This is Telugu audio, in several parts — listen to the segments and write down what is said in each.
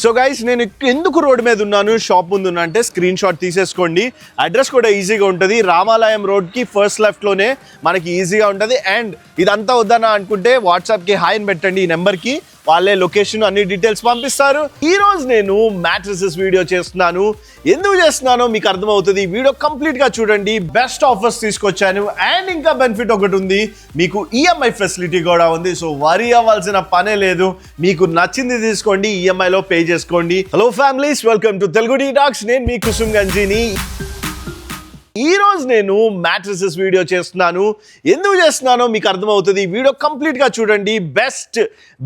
సో గైస్ నేను ఎందుకు రోడ్ మీద ఉన్నాను షాప్ ముందు ఉన్నా అంటే స్క్రీన్ షాట్ తీసేసుకోండి. అడ్రస్ కూడా ఈజీగా ఉంటుంది. రామాలయం రోడ్కి ఫస్ట్ లెఫ్ట్లోనే మనకి ఈజీగా ఉంటుంది. అండ్ ఇదంతా వద్దన్నా అనుకుంటే వాట్సాప్కి హాయ్ అని పెట్టండి ఈ నెంబర్కి. వాళ్ళే లొకేషన్ అన్ని డీటెయిల్స్ పంపిస్తారు. ఈ రోజు నేను మ్యాట్రెసెస్ వీడియో చేస్తున్నాను. ఎందుకు చేస్తున్నానో మీకు అర్థమవుతుంది. వీడియో కంప్లీట్గా చూడండి. బెస్ట్ ఆఫర్స్ తీసుకొచ్చాను అండ్ ఇంకా బెనిఫిట్ ఒకటి ఉంది, మీకు ఈఎంఐ ఫెసిలిటీ కూడా ఉంది. సో వరీ అవ్వాల్సిన పనే లేదు. మీకు నచ్చింది తీసుకోండి, ఈఎంఐలో పే చేసుకోండి. Hello families, welcome to Telugu detox. నేను మీ కుసుమ్ గంజిని. ఈ రోజు నేను మ్యాట్రెసెస్ వీడియో చేస్తున్నాను. ఎందుకు చేస్తున్నానో మీకు అర్థమవుతుంది. వీడియో కంప్లీట్గా చూడండి. బెస్ట్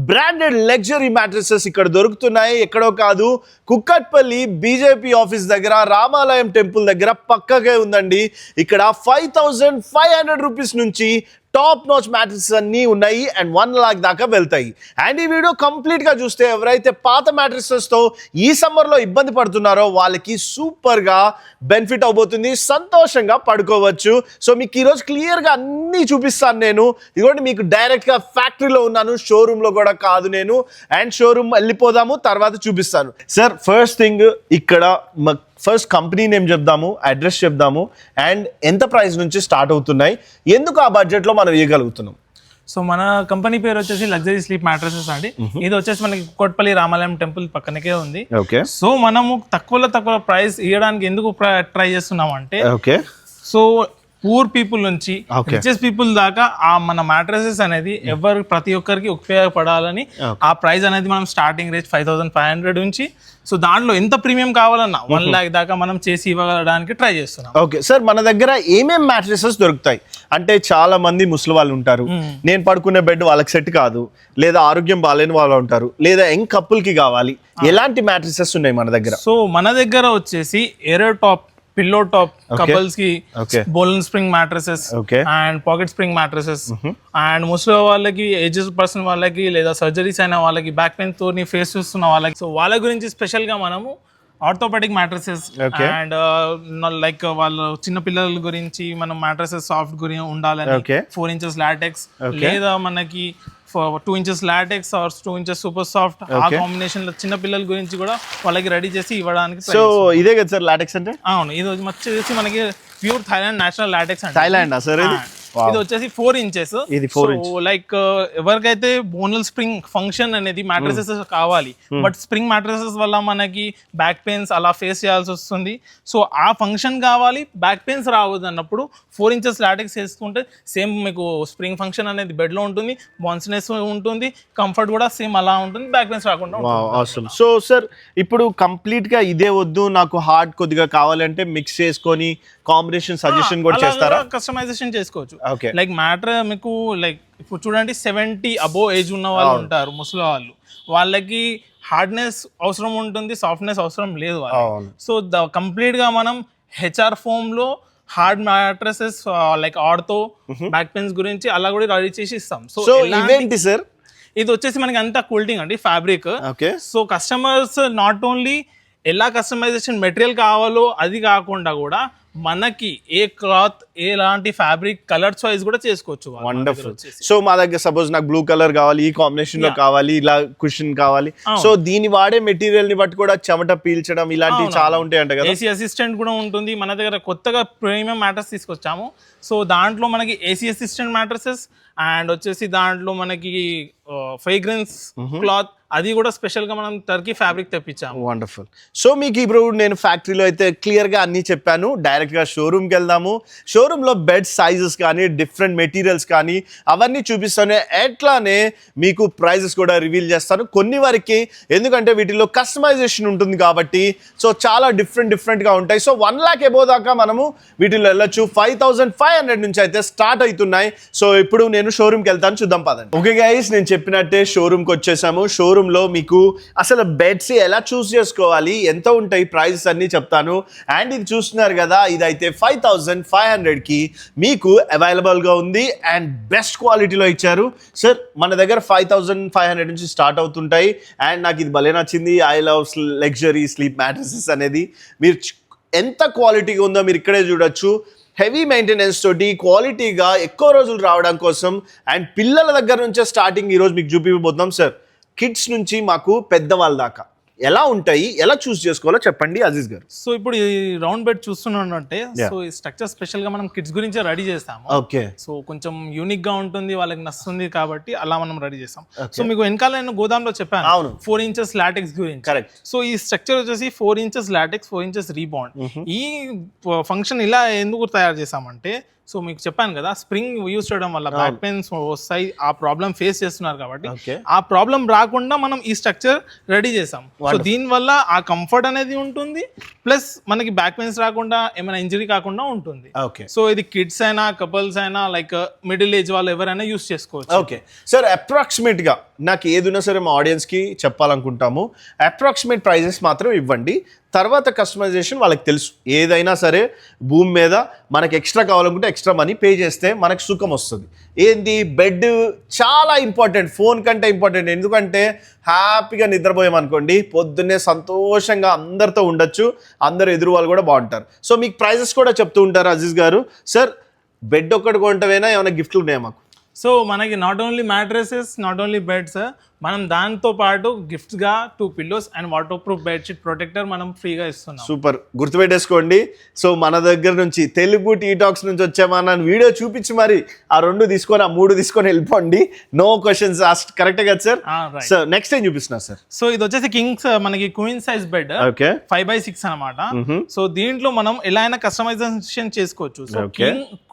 బ్రాండెడ్ లగ్జరీ మ్యాట్రెసెస్ ఇక్కడ దొరుకుతున్నాయి. ఎక్కడో కాదు, కుక్కట్పల్లి బీజేపీ ఆఫీస్ దగ్గర, రామాలయం టెంపుల్ దగ్గర పక్కకే ఉందండి. ఇక్కడ 5500 రూపీస్ నుంచి టాప్ నాచ్ మ్యాట్రెసెస్ అన్నీ ఉన్నాయి అండ్ 1 లాక్ దాకా వెళ్తాయి. అండ్ ఈ వీడియో కంప్లీట్గా చూస్తే ఎవరైతే పాత మ్యాట్రెసెస్తో ఈ సమ్మర్లో ఇబ్బంది పడుతున్నారో వాళ్ళకి సూపర్గా బెనిఫిట్ అవబోతుంది. సంతోషంగా పడుకోవచ్చు. సో మీకు ఈరోజు క్లియర్గా అన్నీ చూపిస్తాను నేను. ఇదిగోండి, మీకు డైరెక్ట్గా ఫ్యాక్టరీలో ఉన్నాను, షోరూంలో కూడా కాదు నేను. అండ్ షోరూమ్ వెళ్ళిపోదాము, తర్వాత చూపిస్తాను. సార్ ఫస్ట్ థింగ్, ఇక్కడ ఫస్ట్ కంపెనీ నేమ్ చెప్దాము, అడ్రస్ చెప్దాము అండ్ ఎంత ప్రైస్ నుంచి స్టార్ట్ అవుతున్నాయి, ఎందుకు ఆ బడ్జెట్లో మనం ఇవ్వగలుగుతున్నాం. సో మన కంపెనీ పేరు వచ్చేసి లగ్జరీ స్లీప్ మ్యాట్రెసెస్ అండి. ఇది వచ్చేసి మనకి కోట్పల్లి రామాలయం టెంపుల్ పక్కనకే ఉంది. ఓకే. సో మనము తక్కువ ప్రైస్ ఇవ్వడానికి ఎందుకు ట్రై చేస్తున్నాం అంటే, ఓకే, సో పూర్ పీపుల్ నుంచి రిచెస్ పీపుల్ దాకా ఆ మన మ్యాట్రెసెస్ అనేది ప్రతి ఒక్కరికి ఉపయోగపడాలని ఆ ప్రైస్ అనేది మనం స్టార్టింగ్ రేంజ్ 5500 నుంచి, సో దాంట్లో ఎంత ప్రీమియం కావాలన్నా 1 లాక్ దాకా మనం చేసి ఇవ్వడానికి ట్రై చేస్తున్నాం. ఓకే సార్, మన దగ్గర ఏమేం మ్యాట్రెసెస్ దొరుకుతాయి అంటే, చాలా మంది ముసలి వాళ్ళు ఉంటారు, నేను పడుకునే బెడ్ వాళ్ళకి సెట్ కాదు, లేదా ఆరోగ్యం బాగాలేని వాళ్ళు ఉంటారు, లేదా యంగ్ కపుల్ కి కావాలి, ఎలాంటి మ్యాట్రెసెస్ ఉన్నాయి మన దగ్గర? సో మన దగ్గర వచ్చేసి aero top, pillow top, couples కి బోలన్ spring mattresses and pocket spring mattresses and ముసలి వాళ్ళకి, ఏజెస్ పర్సన్ వాళ్ళకి, లేదా సర్జరీస్ అయిన వాళ్ళకి, బ్యాక్ పెయిన్ తోని ఫేస్ చూస్తున్న వాళ్ళకి, సో వాళ్ళ గురించి స్పెషల్ గా మనము ఆర్థోపెడిక్ మ్యాట్రెసెస్ అండ్ లైక్ వాళ్ళ చిన్న పిల్లల గురించి మనం మ్యాట్రెసెస్ సాఫ్ట్ గురించి ఉండాలని 4 ఇంచెస్ లాటెక్స్, లేదా మనకి 2 inches latex or 2 inches super soft, ఆ కాంబినేషన్ లో చిన్న పిల్లల గురించి కూడా వాళ్ళకి రెడీ చేసి ఇవ్వడానికి. సో ఇదే కదా సార్ లాటెక్స్ అంటే? అవును, ఇది వచ్చేసి మనకి ప్యూర్ థైలాండ్ నేషనల్ లాటెక్స్ అంటే. థైలాండ్ సార్ ఇది? ఇది వచ్చేసి 4 ఇంచెస్. ఇది 4 ఇంచ్. లైక్ ఎవరికైతే బోనల్ స్ప్రింగ్ ఫంక్షన్ అనేది మ్యాట్రెసెస్ కావాలి, బట్ స్ప్రింగ్ మ్యాట్రెసెస్ వల్ల మనకి బ్యాక్ పెయిన్స్ అలా ఫేస్ చేయాల్సి వస్తుంది. సో ఆ ఫంక్షన్ కావాలి, బ్యాక్ పెయిన్స్ రావద్దు అన్నప్పుడు 4 ఇంచెస్ లాటెక్స్ వేసుకుంటే సేమ్ మీకు స్ప్రింగ్ ఫంక్షన్ అనేది బెడ్ లో ఉంటుంది, బౌన్స్నెస్ ఉంటుంది, కంఫర్ట్ కూడా సేమ్ అలా ఉంటుంది, బ్యాక్ పెయిన్స్ రాకుండా ఉంటుంది. సో సార్ ఇప్పుడు కంప్లీట్ గా ఇదే వద్దు, నాకు హార్డ్ కొద్దిగా కావాలంటే మిక్స్ చేసుకొని కాంబినేషన్ సజెషన్ కూడా చేస్తారా? కస్టమైజేషన్ చేసుకోవచ్చు. లైక్ మ్యాటర్ మీకు లైక్ ఇప్పుడు చూడండి, 70 అబోవ్ ఏజ్ ఉన్న వాళ్ళు ఉంటారు, ముసలి వాళ్ళు, వాళ్ళకి హార్డ్నెస్ అవసరం ఉంటుంది, సాఫ్ట్నెస్ అవసరం లేదు. సో కంప్లీట్ గా మనం హెచ్ఆర్ ఫోమ్ లో hard mattresses like ortho, back pains గురించి అలా కూడా రెడీ చేసి ఇస్తాం. సో ఇవేంటి సార్? ఇది వచ్చేసి మనకి అంతా కూల్టింగ్ అండి, fabric. So customers not only ఎలా కస్టమైజేషన్ మెటీరియల్ కావాలో అది కాకుండా కూడా మనకి ఏ క్లాత్, ఎలాంటి ఫ్యాబ్రిక్, కలర్స్ వైజ్ కూడా చేసుకోవచ్చు. వండర్ఫుల్. సో మా దగ్గర సపోజ్ నాకు బ్లూ కలర్ కావాలి, ఈ కాంబినేషన్ లో కావాలి, ఇలా కుషన్ కావాలి, సో దీని వాడే మెటీరియల్ ని బట్టి కూడా చెమట పీల్చడం ఇలాంటివి చాలా ఉంటాయి అంట కదా. ఏసీ అసిస్టెంట్ కూడా ఉంటుంది. మన దగ్గర కొత్తగా ప్రీమియం మ్యాట్రెస్ తీసుకొచ్చాము. సో దాంట్లో మనకి ఏసీ అసిస్టెంట్ మ్యాట్రెసెస్ అండ్ వచ్చేసి దాంట్లో మనకి ఫ్రేగ్రెన్స్ క్లాత్, అది కూడా స్పెషల్ గా మనం టర్కీ ఫ్యాబ్రిక్ తెప్పించాము. వండర్ఫుల్. సో మీకు ఇప్పుడు నేను ఫ్యాక్టరీలో అయితే క్లియర్ గా అన్ని చెప్పాను. డైరెక్ట్ గా షోరూమ్ కి వెళ్దాము. షోరూమ్ లో బెడ్ సైజెస్ కానీ, డిఫరెంట్ మెటీరియల్స్ కానీ అవన్నీ చూపిస్తాను. ఎట్లానే మీకు ప్రైజెస్ కూడా రివీల్ చేస్తాను కొన్ని వరకు, ఎందుకంటే వీటిలో కస్టమైజేషన్ ఉంటుంది కాబట్టి. సో చాలా డిఫరెంట్ గా ఉంటాయి. సో 1 లాక్ ఎబో దాకా మనము వీటిలో వెళ్ళొచ్చు. 5500 నుంచి అయితే స్టార్ట్ అవుతున్నాయి. సో ఇప్పుడు నేను షోరూమ్కి వెళ్తాను, చూద్దాం పదండి. ఓకే గైస్, నేను చెప్పినట్టే షోరూమ్కి వచ్చేసాము. షోరూమ్ లో మీకు అసలు బెడ్స్ ఎలా చూస్ చేసుకోవాలి, ఎంత ఉంటాయి, ప్రైజెస్ అన్ని చెప్తాను. అండ్ ఇది చూస్తున్నారు కదా, ఇదైతే 5500 కి మీకు అవైలబుల్ గా ఉంది అండ్ బెస్ట్ క్వాలిటీలో ఇచ్చారు. సార్ మన దగ్గర 5500 నుంచి స్టార్ట్ అవుతుంటాయి. అండ్ నాకు ఇది భలే నచ్చింది, I love luxury sleep mattresses అనేది. మీరు ఎంత క్వాలిటీగా ఉందో మీరు ఇక్కడే చూడొచ్చు. హెవీ మెయింటెనెన్స్ తోటి క్వాలిటీగా ఎక్కువ రోజులు రావడం కోసం. అండ్ పిల్లల దగ్గర నుంచే స్టార్టింగ్ ఈరోజు మీకు చూపిపోతున్నాం సార్. కిడ్స్ నుంచి మాకు పెద్దవాళ్ళ దాకా ఎలా ఉంటాయి, ఎలా చూస్ చేసుకోవాలో చెప్పండి అజీజ్ గారు. సో ఇప్పుడు ఈ రౌండ్ బెడ్ చూస్తున్నానంటే సో ఈ స్ట్రక్చర్ స్పెషల్ గా మనం కిడ్స్ గురించి రెడీ చేస్తాము. ఓకే. సో కొంచెం యూనిక్ గా ఉంటుంది, వాళ్ళకి నచ్చుతుంది కాబట్టి అలా మనం రెడీ చేస్తాం. సో మీకు వెనకాల నేను గోదాంలో చెప్పాను 4 inches లాటెక్స్ గురించి. కరెక్ట్. సో ఈ స్ట్రక్చర్ వచ్చేసి 4 inches లాటెక్స్, 4 inches రీబాండ్. ఈ ఫంక్షన్ ఇలా ఎందుకు తయారు చేసామంటే, సో మీకు చెప్పాను కదా స్ప్రింగ్ యూజ్ చేయడం వల్ల బ్యాక్ పెయిన్స్ వస్తాయి, ఆ ప్రాబ్లం ఫేస్ చేస్తున్నారు కాబట్టి ఆ ప్రాబ్లం రాకుండా మనం ఈ స్ట్రక్చర్ రెడీ చేసాం. సో దీని వల్ల ఆ కంఫర్ట్ అనేది ఉంటుంది, ప్లస్ మనకి బ్యాక్ పెయిన్స్ రాకుండా ఏమైనా ఇంజరీ కాకుండా ఉంటుంది. ఓకే. సో ఇది కిడ్స్ అయినా కపుల్స్ అయినా లైక్ మిడిల్ ఏజ్ వాళ్ళు ఎవరైనా యూస్ చేసుకోవచ్చు. ఓకే సార్, అప్రాక్సిమేట్ గా నాకు ఏదున్నా సరే మా ఆడియన్స్ కి చెప్పాలనుకుంటాము, అప్రాక్సిమేట్ ప్రైజెస్ మాత్రం ఇవ్వండి. తర్వాత కస్టమైజేషన్ వాళ్ళకి తెలుసు, ఏదైనా సరే భూమి మీద మనకి ఎక్స్ట్రా కావాలనుకుంటే ఎక్స్ట్రా మనీ పే చేస్తే మనకు సుఖం వస్తుంది. ఏంది, బెడ్ చాలా ఇంపార్టెంట్, ఫోన్ కంటే ఇంపార్టెంట్. ఎందుకంటే హ్యాపీగా నిద్రపోయామనుకోండి, పొద్దున్నే సంతోషంగా అందరితో ఉండొచ్చు, అందరు ఎదురు వాళ్ళు కూడా బాగుంటారు. సో మీకు ప్రైజెస్ కూడా చెప్తూ ఉంటారు అజీజ్ గారు. సార్ బెడ్ ఒక్కటి కొంటవేనా, ఏమైనా గిఫ్ట్లు ఉన్నాయా మాకు? సో మనకి not only mattresses, not only beds, మనం దాంతో పాటు గిఫ్ట్స్ గా 2 pillows and water proof bedsheet protector మనం ఫ్రీగా ఇస్తున్నాం. సూపర్, గుర్తుపెట్టేసుకోండి. సో మన దగ్గర నుంచి తెలుగు టీ టాక్స్ నుంచి వచ్చామా నన్ను వీడియో చూపించి మరి ఆ 2 తీసుకొని, ఆ 3 తీసుకొని వెళ్ళిపోండి. No questions asked. కరెక్ట్ కదా సార్? సో నెక్స్ట్ ఏం చూపిస్తున్నారు సార్? సో ఇది వచ్చేసి కింగ్స్ మనకి queen size bed, okay, 5x6 అనమాట. సో దీంట్లో మనం ఎలా అయినా కస్టమైజేషన్ చేసుకోవచ్చు. సో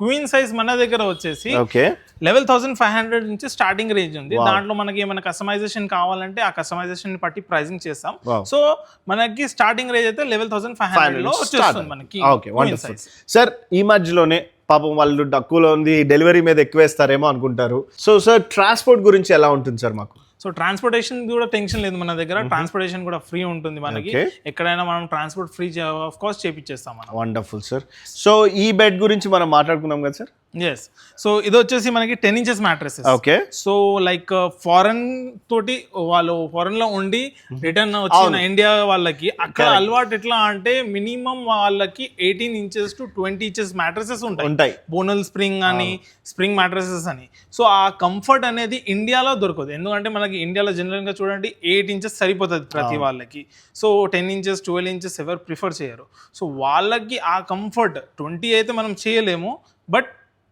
క్వీన్ సైజ్ మన దగ్గర వచ్చేసి ఓకే 11,500 నుంచి స్టార్టింగ్ రేంజ్ ఉంది. దాంట్లో మనకి ఏమైనా కస్టమైజేషన్ కావాలంటే ఆ కస్టమైజేషన్ బట్టి ప్రైజింగ్ చేస్తాం. సో మనకి స్టార్టింగ్ రేంజ్ అయితే 11,500 లో వచ్చేస్తుంది మనకి. సార్ ఈ మధ్యలోనే పాపం వాళ్ళు తక్కువలో ఉంది, డెలివరీ మీద ఎక్కువ వేస్తారేమో అనుకుంటారు. సో సార్ ట్రాన్స్పోర్ట్ గురించి ఎలా ఉంటుంది సార్ మాకు? సో ట్రాన్స్పోర్టేషన్ కూడా టెన్షన్ లేదు మన దగ్గర, ట్రాన్స్పోర్టేషన్ కూడా ఫ్రీ ఉంటుంది మనకి. ఎక్కడైనా మనం ట్రాన్స్పోర్ట్ ఫ్రీ ఆఫ్ కోర్స్ చేపిచ్చేస్తాం మనం. Wonderful sir. సో ఈ బెడ్ గురించి మనం మాట్లాడుకున్నాం కదా సార్? ఎస్. సో ఇది వచ్చేసి మనకి 10 inches mattresses. Okay. So like foreign తోటి వాళ్ళు ఫారెన్ లో ఉండి రిటర్న్ వచ్చిన ఇండియా వాళ్ళకి అక్కడ అలవాటు ఎట్లా అంటే మినిమం వాళ్ళకి 18 inches to 20 inches మ్యాట్రెసెస్ ఉంటాయి, బోనల్ స్ప్రింగ్ అని, స్ప్రింగ్ మ్యాట్రెసెస్ అని. సో ఆ కంఫర్ట్ అనేది ఇండియాలో దొరకదు. ఎందుకంటే మనకి ఇండియాలో జనరల్ గా చూడండి 8 inches సరిపోతుంది ప్రతి వాళ్ళకి. సో 10 inches 12 inches ఎవరు ప్రిఫర్ చేయరు. సో వాళ్ళకి ఆ కంఫర్ట్ 20 అయితే మనం చేయలేము, బట్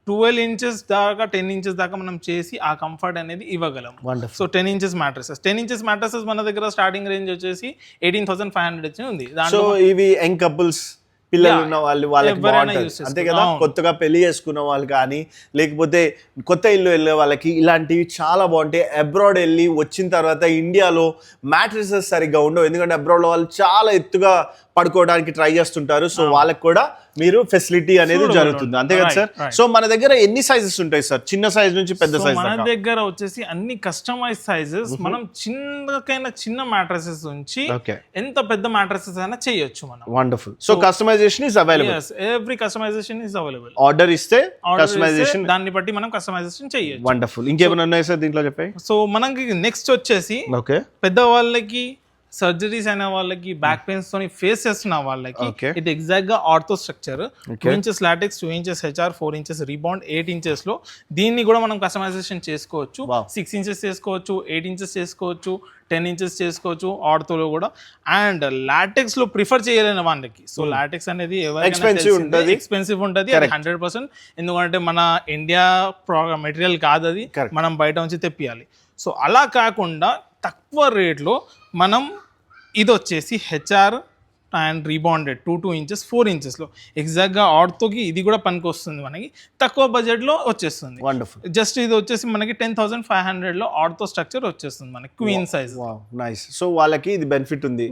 12 inches దాకా 10 inches దాకా మనం చేసి ఆ కంఫర్ట్ అనేది ఇవ్వగలం. So 10 inches mattresses, 10 inches mattresses మన దగ్గర స్టార్టింగ్ రేంజ్ వచ్చేసి 18,500 ఉంది. సో ఇవి యంగ్ కపుల్స్, పిల్లలు ఉన్న వాళ్ళకి బాగుంటుంది అంతే కదా. కొత్తగా పెళ్లి చేసుకున్న వాళ్ళు కానీ, లేకపోతే కొత్త ఇల్లు వెళ్ళే వాళ్ళకి ఇలాంటివి చాలా బాగుంటాయి. అబ్రాడ్ వెళ్ళి వచ్చిన తర్వాత ఇండియాలో మ్యాట్రెసెస్ సరిగ్గా ఉండవు, ఎందుకంటే అబ్రాడ్లో వాళ్ళు చాలా ఎత్తుగా పడుకోవడానికి ట్రై చేస్తుంటారు. సో వాళ్ళకి కూడా మీరు ఫెసిలిటీ అనేది జరుగుతుంది అంతే కదా సార్? సో మన దగ్గర ఎన్ని సైజెస్ ఉంటాయి సార్, చిన్న సైజ్ నుంచి పెద్ద సైజ్? మన దగ్గర వచ్చేసి అన్ని కస్టమైజ్ సైజెస్, మనం చిన్న మ్యాట్రెసెస్ నుంచి ఎంత పెద్ద మ్యాట్రెసెస్ అయినా చేయొచ్చు మనం. Wonderful. So customization is available. yes, every customization is available. Order ఇస్తే కస్టమైజేషన్, దాన్ని బట్టి మనం కస్టమైజేషన్ చేయొచ్చు. వండర్ఫుల్. ఇంకేమైనా ఉన్నాయి సార్ దీంట్లో చెప్పాయి? సో మనకి నెక్స్ట్ వచ్చేసి పెద్ద వాళ్ళకి, సర్జరీస్ అయిన వాళ్ళకి, బ్యాక్ పెయిన్స్ తోని ఫేస్ చేస్తున్న వాళ్ళకి ఇది ఎగ్జాక్ట్ గా ortho structure. 2 inches LaTeX, 2 inches HR, 4 inches రీబాండ్, 8 inches లో దీన్ని కూడా మనం కస్టమైజేషన్ చేసుకోవచ్చు. 6 inches చేసుకోవచ్చు, 8 inches చేసుకోవచ్చు, 10 inches చేసుకోవచ్చు ఆర్థోలో కూడా. అండ్ లాటెక్స్ లో ప్రిఫర్ చేయలేని వాళ్ళకి, సో లాటెక్స్ అనేది ఎక్స్పెన్సివ్ ఉంటుంది, అది 100%. ఎందుకంటే మన ఇండియా మెటీరియల్ కాదు, అది మనం బయట నుంచి తెప్పియాలి. సో అలా కాకుండా తక్కువ రేట్లో మనం ఇది వచ్చేసి HR and rebonded 2 inches 4 inches లో ఎగ్జాక్ట్గా ఆర్థోకి ఇది కూడా పనికి వస్తుంది, మనకి తక్కువ బడ్జెట్లో వచ్చేస్తుంది. వండర్ఫుల్. జస్ట్ ఇది వచ్చేసి మనకి 10,500 లో ఆర్థో స్ట్రక్చర్ వచ్చేస్తుంది మనకి క్వీన్ సైజ్. నైస్. సో వాళ్ళకి ఇది బెనిఫిట్ ఉంది.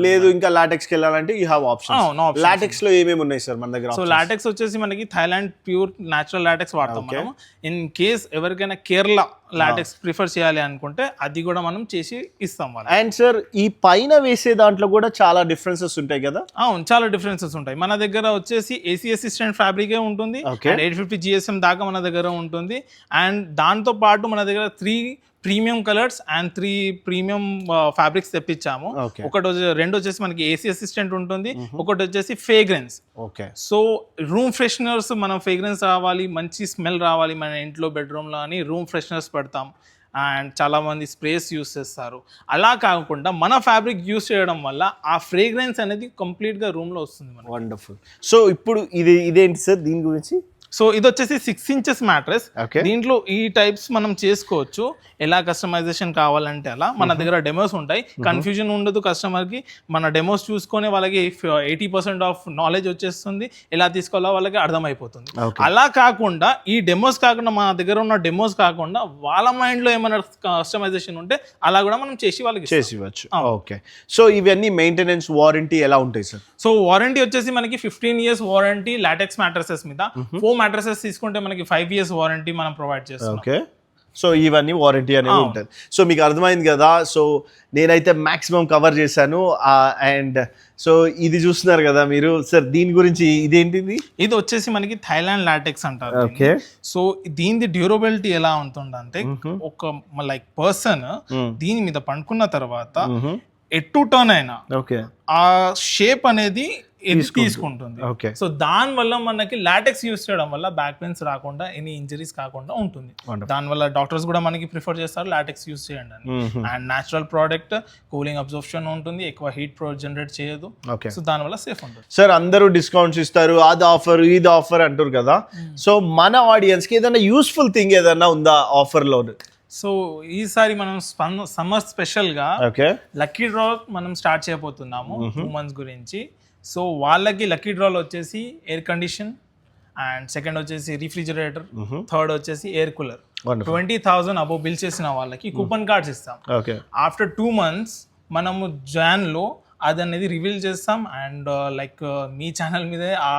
లేదు ఇంకా లాటెక్స్ కి వెళ్ళాలంటే యూ హావ్ ఆప్షన్. లాటెక్స్ లో ఏమేమి ఉన్నాయి సార్ మన దగ్గర? సో లాటెక్స్ వచ్చేసి మనకి థైలాండ్ ప్యూర్ న్యాచురల్ లాటెక్స్ వాడతాం మనం. ఇన్ కేస్ ఎవరికైనా కేరళ లాటెక్స్ ప్రిఫర్ చేయాలి అనుకుంటే అది కూడా మనం చేసి ఇస్తాం. అండ్ సార్ ఈ పైన వేసే దాంట్లో కూడా చాలా డిఫరెన్సెస్ ఉంటాయి కదా? అవును, చాలా డిఫరెన్సెస్ ఉంటాయి. మన దగ్గర వచ్చేసి ఏసీ అసిస్టెంట్ ఫ్యాబ్రికే ఉంటుంది, 850 GSM దాకా మన దగ్గర ఉంటుంది. అండ్ దాంతో పాటు మన దగ్గర 3 premium colours and 3 premium fabrics తెప్పించాము. రెండు వచ్చేసి మనకి ఏసీ అసిస్టెంట్ ఉంటుంది, ఒకటి వచ్చేసి ఫ్రేగ్రెన్స్. సో రూమ్ ఫ్రెషనర్స్, మనం ఫ్రేగ్రెన్స్ రావాలి, మంచి స్మెల్ రావాలి మన ఇంట్లో బెడ్రూమ్ లో అని రూమ్ ఫ్రెషనర్స్ పెడతాం. అండ్ చాలా మంది స్ప్రేస్ యూస్ చేస్తారు. అలా కాకుండా మన ఫ్యాబ్రిక్ యూస్ చేయడం వల్ల ఆ ఫ్రేగ్రెన్స్ అనేది కంప్లీట్ గా రూమ్ లో వస్తుంది మనకి. వండర్ఫుల్. సో ఇప్పుడు ఇదేంటి సార్ దీని గురించి? సో ఇది వచ్చేసి 6 inches మ్యాట్రెస్. దీంట్లో ఈ టైప్స్ మనం చేసుకోవచ్చు, ఎలా కస్టమైజేషన్ కావాలంటే అలా. మన దగ్గర డెమోస్ ఉంటాయి, కన్ఫ్యూజన్ ఉండదు కస్టమర్ కి. మన డెమోస్ చూసుకొని వాళ్ళకి 80% ఆఫ్ నాలెడ్జ్ వచ్చేస్తుంది, ఎలా తీసుకోవాలో వాళ్ళకి అర్థమైపోతుంది. అలా కాకుండా ఈ డెమోస్ కాకుండా మన దగ్గర ఉన్న డెమోస్ కాకుండా వాళ్ళ మైండ్ లో ఏమైనా కస్టమైజేషన్ ఉంటే అలా కూడా మనం చేసి వాళ్ళకి చేసి ఇవ్వచ్చు. ఓకే. సో ఇవన్నీ మెయింటెనెన్స్ వారంటీ ఎలా ఉంటాయి సార్? సో వారంటీ వచ్చేసి మనకి 15 years వారంటీ లాటెక్స్ మ్యాట్రసెస్ మీద. 4 mattresses తీసుకుంటే మనకి 5 years వారంటీ మనం ప్రొవైడ్ చేస్తాం. ఓకే. సో ఇవన్నీ వారంటీ అనేది ఉంటుంది. సో మీకు అర్థమైంది కదా. సో నేనైతే మాక్సిమం కవర్ చేశాను. అండ్ సో ఇది చూస్తున్నారు కదా మీరు సార్, దీని గురించి ఇదేంటిది? ఇది వచ్చేసి మనకి థైలాండ్ లాటెక్స్ అంటారు. ఓకే. సో దీని డ్యూరబిలిటీ ఎలా ఉంటుందంటే ఒక లైక్ పర్సన్ దీని మీద పండుకున్న తర్వాత ఎటు టర్న్ అయినా ఆ షేప్ అనేది తీసుకుంటుంది. సో దాని వల్ల మనకి లాటెక్స్ యూస్ చేయడం వల్ల బ్యాక్ పెయిన్స్ రాకుండా, ఎనీ ఇంజరీస్ కాకుండా ఉంటుంది. దాని వల్ల డాక్టర్స్ కూడా మనకి ప్రిఫర్ చేస్తారు లాటెక్స్ యూస్ చేయండి అని. And natural product, cooling absorption ఉంటుంది, ఎక్కువ హీట్ జనరేట్ చేయదు. సో దాని వల్ల సేఫ్ ఉంటుంది. సార్ అందరూ డిస్కౌంట్స్ ఇస్తారు, అది ఆఫర్ ఇది ఆఫర్ అంటారు కదా. సో మన ఆడియన్స్ కి ఏదైనా యూస్ఫుల్ థింగ్ ఏదైనా ఉందా ఆఫర్ లో? సో ఈసారి మనం సమ్మర్ స్పెషల్ గా లక్కీ డ్రా మనం స్టార్ట్ చేయబోతున్నాము 2 months గురించి. సో వాళ్ళకి లక్కీ డ్రాలో వచ్చేసి ఎయిర్ కండిషన్, అండ్ సెకండ్ వచ్చేసి రిఫ్రిజిరేటర్, థర్డ్ వచ్చేసి ఎయిర్ కూలర్. 20,000 అబోవ్ బిల్ చేసిన వాళ్ళకి కూపన్ కార్డ్స్ ఇస్తాం. ఆఫ్టర్ 2 months మనము జాన్లో అది అనేది రివీల్ చేస్తాం. అండ్ లైక్ మీ ఛానల్ మీదే ఆ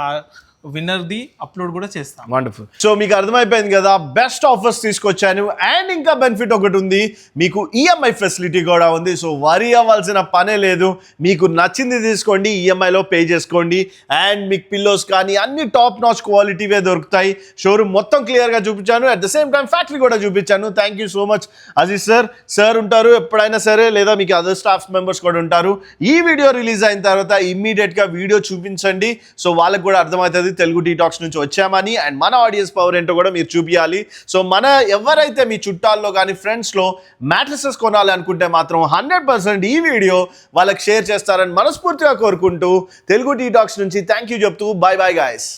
విన్నర్ ది అప్లోడ్ కూడా చేస్తాం. వండర్ఫుల్. సో మీకు అర్థమైపోయింది కదా, బెస్ట్ ఆఫర్స్ తీసుకొచ్చాను. అండ్ ఇంకా బెనిఫిట్ ఒకటి ఉంది, మీకు ఈఎంఐ ఫెసిలిటీ కూడా ఉంది. సో వరీ అవ్వాల్సిన పనే లేదు. మీకు నచ్చింది తీసుకోండి, ఈఎంఐలో పే చేసుకోండి. అండ్ మీకు పిల్లోస్ కానీ అన్ని టాప్ నాచ్ క్వాలిటీవే దొరుకుతాయి. షోరూమ్ మొత్తం క్లియర్గా చూపించాను, at the same time factory కూడా చూపించాను. Thank you so much Aziz sir ఉంటారు ఎప్పుడైనా సరే, లేదా మీకు అదర్ స్టాఫ్ మెంబర్స్ కూడా ఉంటారు. ఈ వీడియో రిలీజ్ అయిన తర్వాత ఇమ్మీడియట్గా వీడియో చూపించండి. సో వాళ్ళకి కూడా అర్థమవుతుంది తెలుగు టీటాక్స్ నుంచి వచ్చామని. అండ్ మన ఆడియన్స్ పవర్ ఏంటో కూడా మీరు చూపించాలి. సో ఎవరైతే మీ చుట్టాల్లో కానీ ఫ్రెండ్స్లో మ్యాట్రసెస్ కొనాలి అనుకుంటే మాత్రం 100% ఈ వీడియో వాళ్ళకి షేర్ చేస్తారని మనస్ఫూర్తిగా కోరుకుంటూ తెలుగు టీటాక్స్ నుంచి థ్యాంక్ యూ చెప్తూ బై బై గాయస్.